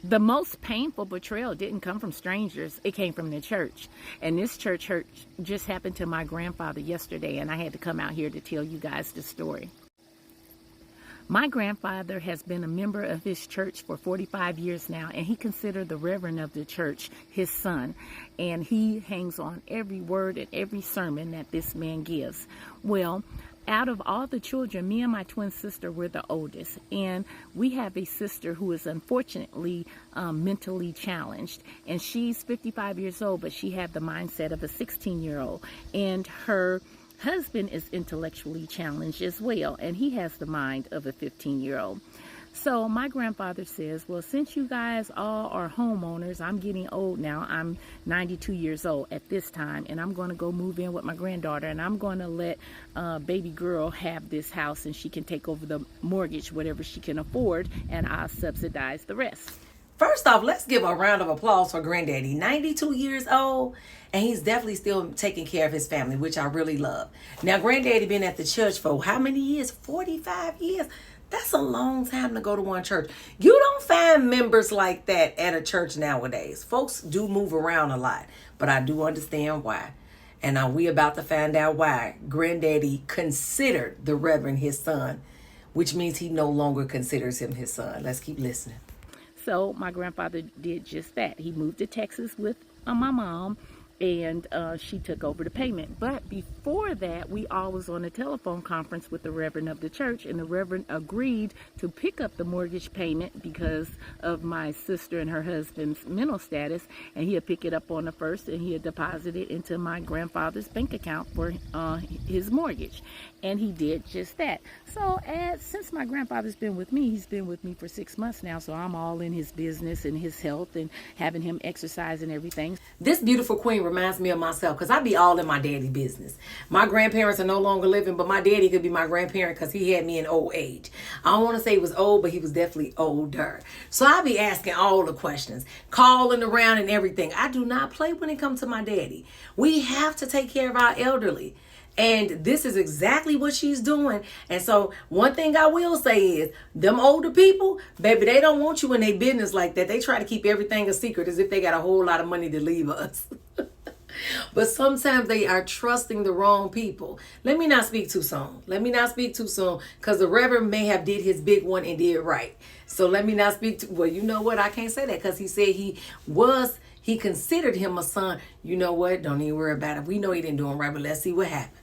The most painful betrayal didn't come from strangers. It came from the church. And this church hurt just happened to my grandfather yesterday, and I had to come out here to tell you guys the story. My grandfather has been a member of his church for 45 years now, and he considered the Reverend of the church his son. And he hangs on every word and every sermon that this man gives. Well, out of all the children, me and my twin sister were the oldest. And we have a sister who is unfortunately mentally challenged. And she's 55 years old, but she had the mindset of a 16-year-old. And her husband is intellectually challenged as well, and he has the mind of a 15-year-old. So my grandfather says, well, since you guys all are homeowners, I'm getting old now. I'm 92 years old at this time, and I'm going to go move in with my granddaughter, and I'm going to let baby girl have this house, and she can take over the mortgage, whatever she can afford, and I'll subsidize the rest. First off, let's give a round of applause for Granddaddy. 92 years old, and he's definitely still taking care of his family, which I really love. Now, Granddaddy been at the church for how many years? 45 years. That's a long time to go to one church. You don't find members like that at a church nowadays. Folks do move around a lot, but I do understand why. And we about to find out why Granddaddy considered the Reverend his son, which means he no longer considers him his son. Let's keep listening. So my grandfather did just that. He moved to Texas with my mom, and she took over the payment. But before that, we all was on a telephone conference with the Reverend of the church, and the Reverend agreed to pick up the mortgage payment because of my sister and her husband's mental status, and he'd pick it up on the first, and he'd deposit it into my grandfather's bank account for his mortgage. And he did just that. So since my grandfather's been with me, he's been with me for 6 months now, so I'm all in his business and his health and having him exercise and everything. This beautiful queen reminds me of myself because I be all in my daddy business. My grandparents are no longer living, but my daddy could be my grandparent because he had me in old age. I don't want to say he was old, but he was definitely older. So I be asking all the questions, calling around and everything. I do not play when it comes to my daddy. We have to take care of our elderly. And this is exactly what she's doing. And so one thing I will say is them older people, baby, they don't want you in their business like that. They try to keep everything a secret as if they got a whole lot of money to leave us. But sometimes they are trusting the wrong people. Let me not speak too soon. Because the Reverend may have did his big one and did right. So let me not speak well, you know what? I can't say that because he said he considered him a son. You know what? Don't even worry about it. We know he didn't do him right, but let's see what happened.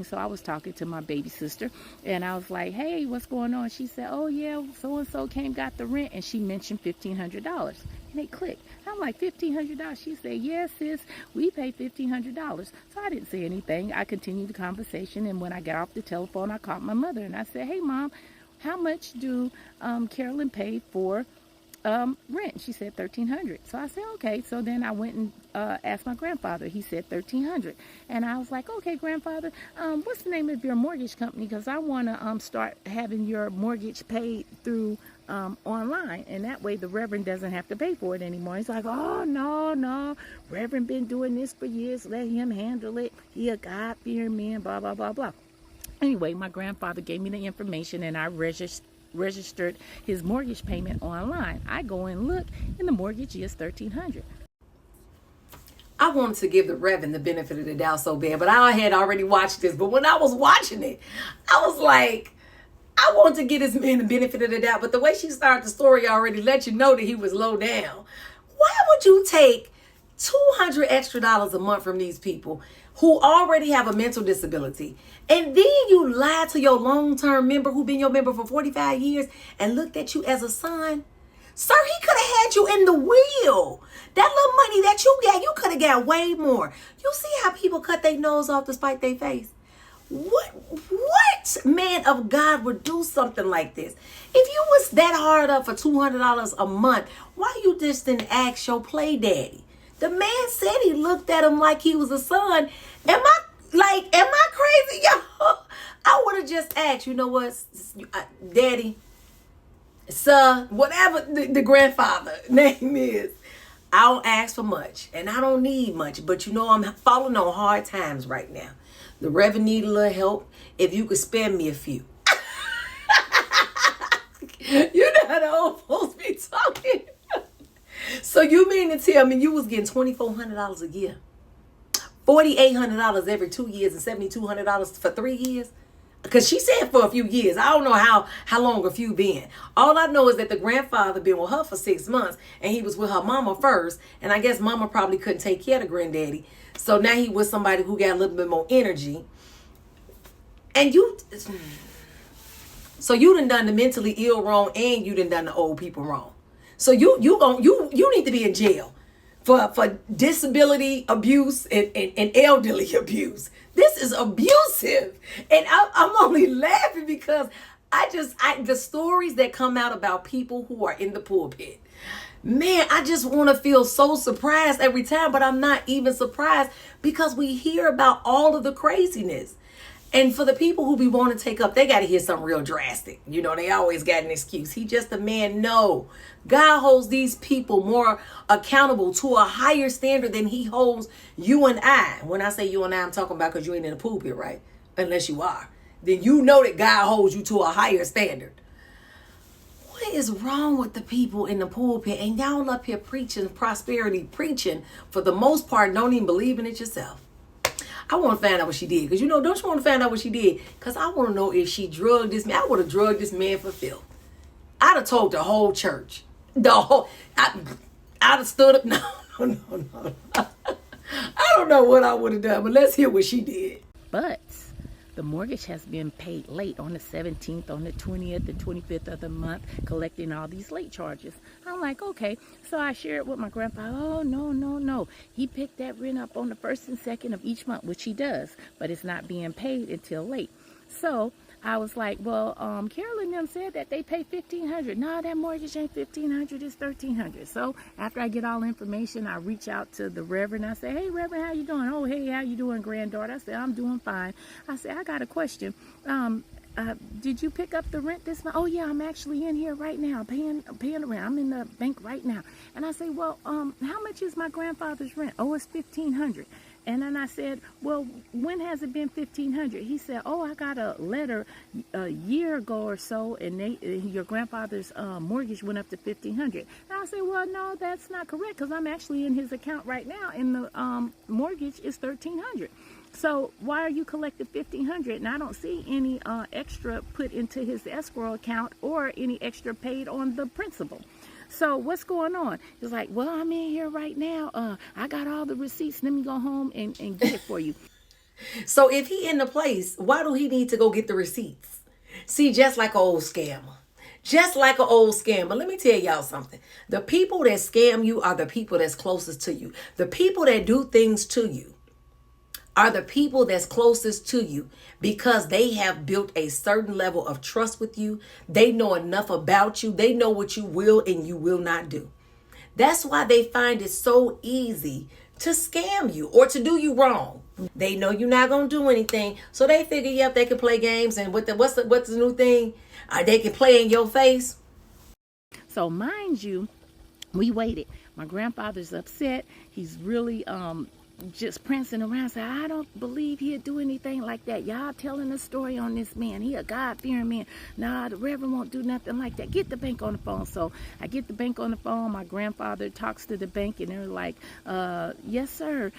So I was talking to my baby sister, and I was like, hey, what's going on? She said, oh, yeah, so-and-so got the rent, and she mentioned $1,500. And it clicked. I'm like, $1,500? She said, yes, sis, we pay $1,500. So I didn't say anything. I continued the conversation, and when I got off the telephone, I called my mother, and I said, hey, Mom, how much do Carolyn pay for rent? She said $1,300. So I said, okay. So then I went and asked my grandfather. He said $1,300. And I was like, okay, grandfather, what's the name of your mortgage company? Because I want to start having your mortgage paid through online, and that way the Reverend doesn't have to pay for it anymore. He's like, oh, no, Reverend been doing this for years. Let him handle it. He a God-fearing man, blah, blah, blah, blah. Anyway, my grandfather gave me the information, and I registered his mortgage payment online. I go and look, and the mortgage is $1,300. I wanted to give the Reverend the benefit of the doubt so bad, but I had already watched this. But when I was watching it, I was like, I want to give this man the benefit of the doubt. But the way she started the story already let you know that he was low down. Why would you take $200 extra a month from these people who already have a mental disability, and then you lie to your long-term member who been your member for 45 years and looked at you as a son? Sir, he could have had you in the wheel. That little money that you got, you could have got way more. You see how people cut their nose off to spite their face? What man of God would do something like this? If you was that hard up for $200 a month, why you just didn't ask your play daddy? The man said he looked at him like he was a son. Am I crazy, y'all? I would have just asked, you know what, daddy, sir, whatever the grandfather name is. I don't ask for much, and I don't need much, but you know I'm falling on hard times right now. The Reverend need a little help. If you could spare me a few. You know how the old folks be talking. So you mean to tell me you was getting $2,400 a year, $4,800 every 2 years, and $7,200 for 3 years? Because she said for a few years. I don't know how long a few been. All I know is that the grandfather been with her for 6 months, and he was with her mama first. And I guess mama probably couldn't take care of the granddaddy. So now he was somebody who got a little bit more energy. And so you done the mentally ill wrong, and you done the old people wrong. So you need to be in jail for disability abuse and elderly abuse. This is abusive. And I'm only laughing because the stories that come out about people who are in the pulpit, man, I just want to feel so surprised every time, but I'm not even surprised because we hear about all of the craziness. And for the people who be wanting to take up, they got to hear something real drastic. You know, they always got an excuse. He just a man. No. God holds these people more accountable to a higher standard than he holds you and I. When I say you and I, I'm talking about because you ain't in the pulpit, right? Unless you are. Then you know that God holds you to a higher standard. What is wrong with the people in the pulpit? And y'all up here preaching prosperity, preaching, for the most part, don't even believe in it yourself. I want to find out what she did. Because, you know, don't you want to find out what she did? Because I want to know if she drugged this man. I would have drugged this man for filth. I'd have told the whole church. I'd have stood up. No. I don't know what I would have done, but let's hear what she did. But the mortgage has been paid late on the 17th, on the 20th, the 25th of the month, collecting all these late charges. I'm like, okay. So I share it with my grandpa. Oh, no. He picked that rent up on the 1st and 2nd of each month, which he does, but it's not being paid until late. So I was like, well, Carol and them said that they pay $1,500. No, that mortgage ain't $1,500, it's $1,300. So after I get all the information, I reach out to the Reverend. I say, hey, Reverend, how you doing? Oh, hey, how you doing, granddaughter? I said, I'm doing fine. I said, I got a question. Did you pick up the rent this month? Oh, yeah, I'm actually in here right now paying the rent. I'm in the bank right now. And I say, well, how much is my grandfather's rent? Oh, it's $1,500. And then I said, well, when has it been $1,500? He said, oh, I got a letter a year ago or so, and your grandfather's mortgage went up to $1,500. And I said, well, no, that's not correct, because I'm actually in his account right now, and the mortgage is $1,300. So why are you collecting $1,500? And I don't see any extra put into his escrow account or any extra paid on the principal. So what's going on? He's like, well, I'm in here right now. I got all the receipts. Let me go home and get it for you. So if he in the place, why do he need to go get the receipts? See, just like an old scammer. Just like an old scammer. Let me tell y'all something. The people that scam you are the people that's closest to you. The people that do things to you are the people that's closest to you because they have built a certain level of trust with you. They know enough about you. They know what you will and you will not do. That's why they find it so easy to scam you or to do you wrong. They know you're not going to do anything. So they figure, yep, they can play games. And what's the new thing? They can play in your face. So mind you, we waited. My grandfather's upset. He's really just prancing around, say, I don't believe he'd do anything like that. Y'all telling a story on this man. He a God-fearing man. Nah, the Reverend won't do nothing like that. Get the bank on the phone. So I get the bank on the phone. My grandfather talks to the bank, and they're like, yes, sir.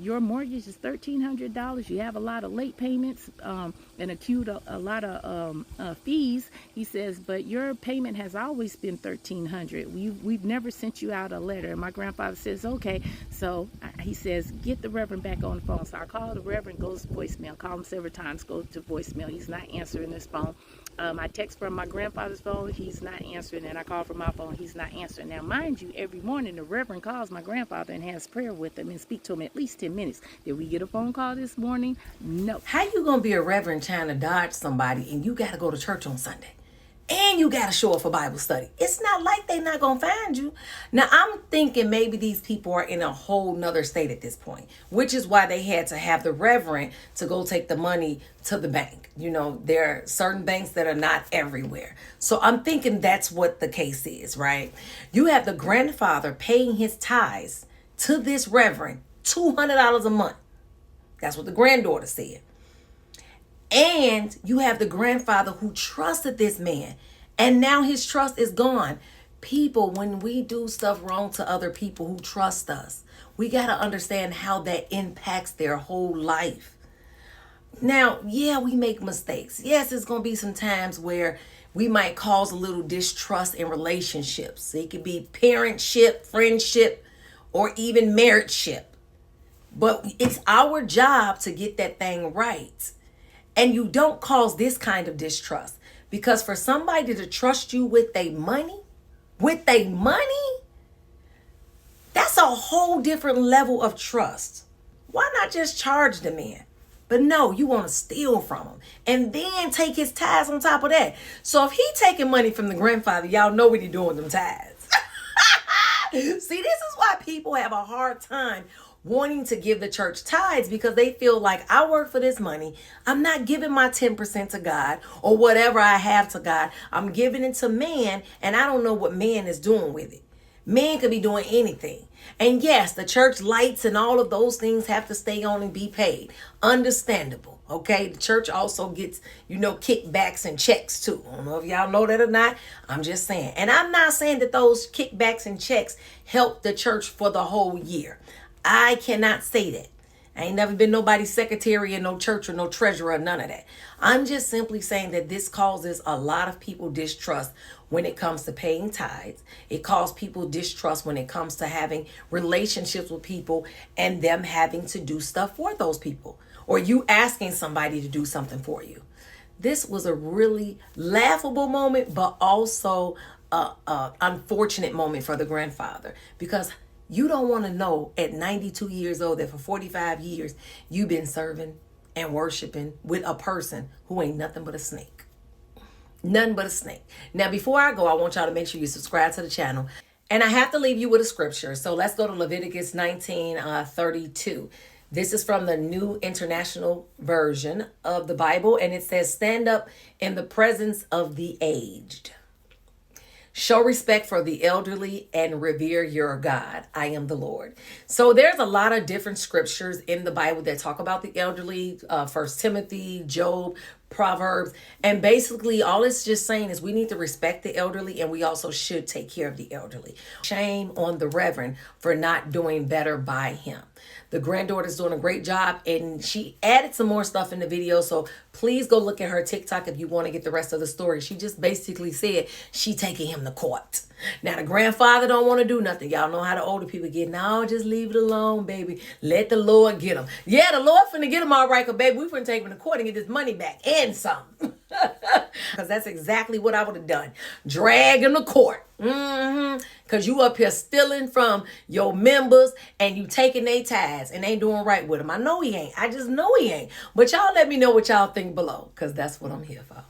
Your mortgage is $1,300. You have a lot of late payments and accrued a lot of fees. He says, but your payment has always been $1,300. We've never sent you out a letter. And my grandfather says, okay. So he says, get the Reverend back on the phone. So I call the Reverend, goes to voicemail. Call him several times, goes to voicemail. He's not answering his phone. I text from my grandfather's phone. He's not answering. And I call from my phone. He's not answering. Now, mind you, every morning the Reverend calls my grandfather and has prayer with him and speak to him at least 10 minutes. Did we get a phone call this morning? No. How you going to be a Reverend trying to dodge somebody and you got to go to church on Sunday? And you got to show up for Bible study. It's not like they're not going to find you. Now, I'm thinking maybe these people are in a whole nother state at this point, which is why they had to have the Reverend to go take the money to the bank. You know, there are certain banks that are not everywhere. So I'm thinking that's what the case is, right? You have the grandfather paying his tithes to this Reverend, $200 a month. That's what the granddaughter said. And you have the grandfather who trusted this man, and now his trust is gone. People, when we do stuff wrong to other people who trust us, we got to understand how that impacts their whole life. Now, yeah, we make mistakes. Yes, it's going to be some times where we might cause a little distrust in relationships. It could be parentship, friendship, or even marriageship. But it's our job to get that thing right. And you don't cause this kind of distrust. Because for somebody to trust you with their money, that's a whole different level of trust. Why not just charge the man? But no, you want to steal from him and then take his tithes on top of that. So if he taking money from the grandfather, y'all know what he doing with them tithes. See, this is why people have a hard time wanting to give the church tithes, because they feel like, I work for this money. I'm not giving my 10% to God or whatever I have to God. I'm giving it to man, and I don't know what man is doing with it. Man could be doing anything. And yes, the church lights and all of those things have to stay on and be paid. Understandable. Okay. The church also gets, kickbacks and checks too. I don't know if y'all know that or not. I'm just saying. And I'm not saying that those kickbacks and checks help the church for the whole year. I cannot say that. I ain't never been nobody's secretary in no church or no treasurer, none of that. I'm just simply saying that this causes a lot of people distrust when it comes to paying tithes. It causes people distrust when it comes to having relationships with people and them having to do stuff for those people, or you asking somebody to do something for you. This was a really laughable moment, but also a unfortunate moment for the grandfather, because you don't want to know at 92 years old that for 45 years you've been serving and worshiping with a person who ain't nothing but a snake. Nothing but a snake. Now, before I go, I want y'all to make sure you subscribe to the channel. And I have to leave you with a scripture. So let's go to Leviticus 19:32. This is from the New International Version of the Bible. And it says, stand up in the presence of the aged. Show respect for the elderly and revere your God. I am the Lord. So there's a lot of different scriptures in the Bible that talk about the elderly. 1 Timothy, Job, Proverbs. And basically all it's just saying is we need to respect the elderly, and we also should take care of the elderly. Shame on the Reverend for not doing better by him. The granddaughter's doing a great job, and she added some more stuff in the video. So please go look at her TikTok if you want to get the rest of the story. She just basically said she taking him to court. Now, the grandfather don't want to do nothing. Y'all know how the older people get. No, just leave it alone, baby. Let the Lord get him. Yeah, the Lord finna get him all right, because, baby, we finna take him to court and get this money back and some. Because that's exactly what I would have done. Drag him to court. Because you up here stealing from your members and you taking their tithes and ain't doing right with them. I know he ain't. I just know he ain't. But y'all let me know what y'all think below, because that's what I'm here for.